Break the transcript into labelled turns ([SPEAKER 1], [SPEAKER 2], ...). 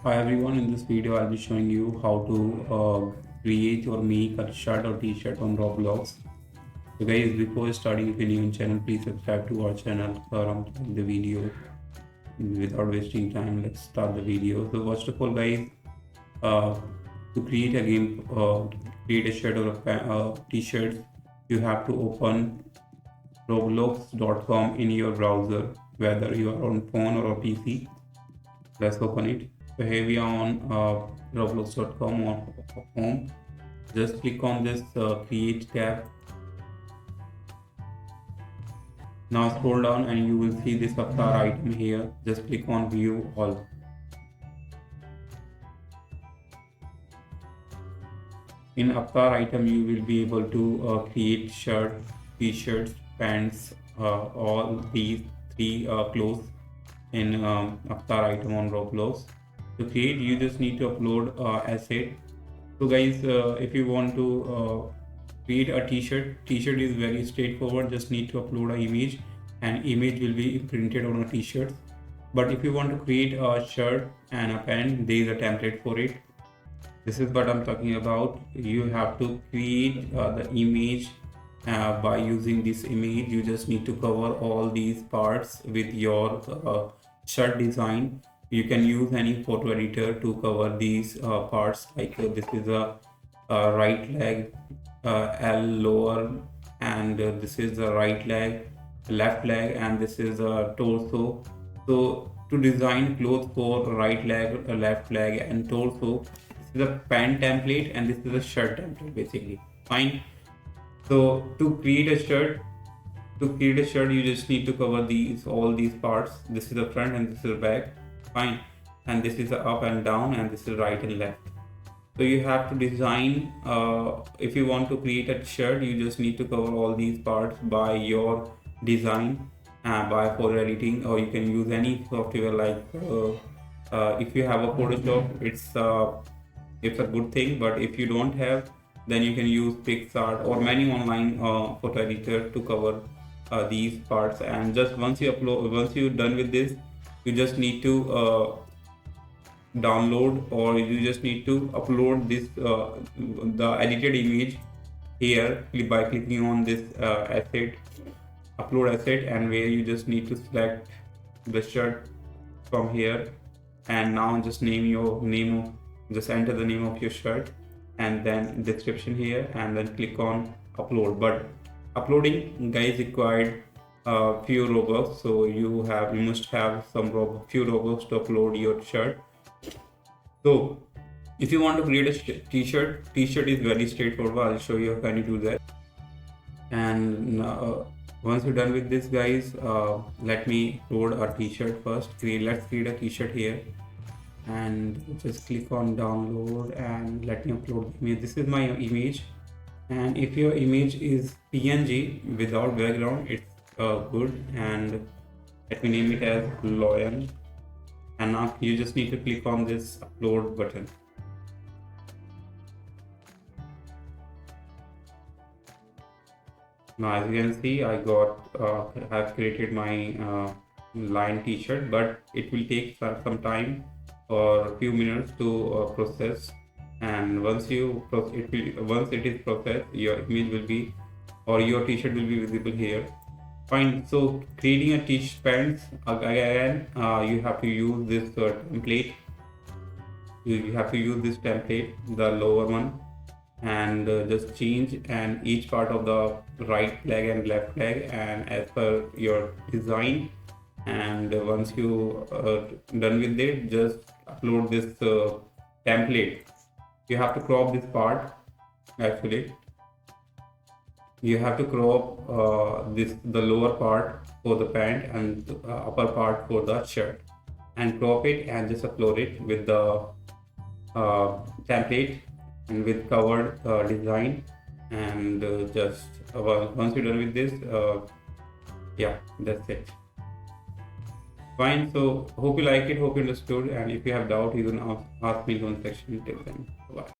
[SPEAKER 1] Hi everyone, in this video I'll be showing you how to create or make a shirt or t-shirt on Roblox. So guys, before starting, if you're new in channel, please subscribe to our channel around the video. Without wasting time, let's start the video. So first of all guys, uh, to create a game, create a shirt or a t-shirt, you have to open roblox.com in your browser, whether you are on phone or a PC. Let's open it. So here we are on roblox.com on home. Just click on this create tab. Now scroll down and you will see this avatar item here. Just click on view all. In avatar item you will be able to create shirt, t-shirts, pants, all these three clothes in avatar item on Roblox. To create, you just need to upload asset. So guys, if you want to create a t-shirt is very straightforward. Just need to upload an image and image will be printed on a t-shirt. But if you want to create a shirt and a pant, there is a template for it. This is what I'm talking about. You have to create the image by using this image. You just need to cover all these parts with your shirt design. You can use any photo editor to cover these parts, like this is a right leg, L lower, and this is the right leg, left leg, and this is a torso. So to design clothes for right leg, left leg, and torso, this is a pant template and this is a shirt template basically. Fine. So to create a shirt, you just need to cover all these parts. This is the front and this is the back. Fine. And this is the up and down and this is right and left. So you have to design, if you want to create a shirt, you just need to cover all these parts by your design, by photo editing, or you can use any software like if you have a Photoshop, it's a good thing. But if you don't have, then you can use PixArt or many online photo editor to cover these parts. And just once you're done with this, you just need to download, or you just need to upload this the edited image here by clicking on this asset, upload asset, and where you just need to select the shirt from here. And now just just enter the name of your shirt and then description here, and then click on upload. But uploading guys required few robux, so you must have few robux to upload your shirt. So if you want to create a t-shirt is very straightforward. I'll show you how can you do that. And once you're done with this guys, let me load a t-shirt first. Let's create a t-shirt here, and just click on download and let me upload the image. This is my image, and if your image is PNG without background, it's good. And let me name it as Lion. And now you just need to click on this upload button. Now as you can see, I've created my line t-shirt, but it will take some time or a few minutes to process. And once it is processed, your image will be, or your t-shirt will be visible here. Fine. So creating a t-shirt pants, again you have to use this template. You have to use this template, the lower one, and just change and each part of the right leg and left leg, and as per your design. And once you done with it, just upload this template. You have to crop this part. Actually, you have to crop the lower part for the pant and upper part for the shirt, and crop it and just upload it with the template and with covered design. And just once you're done with this, yeah, that's it. Fine. So hope you like it, hope you understood, and if you have doubt, you can ask me in the comment section. Till then, bye.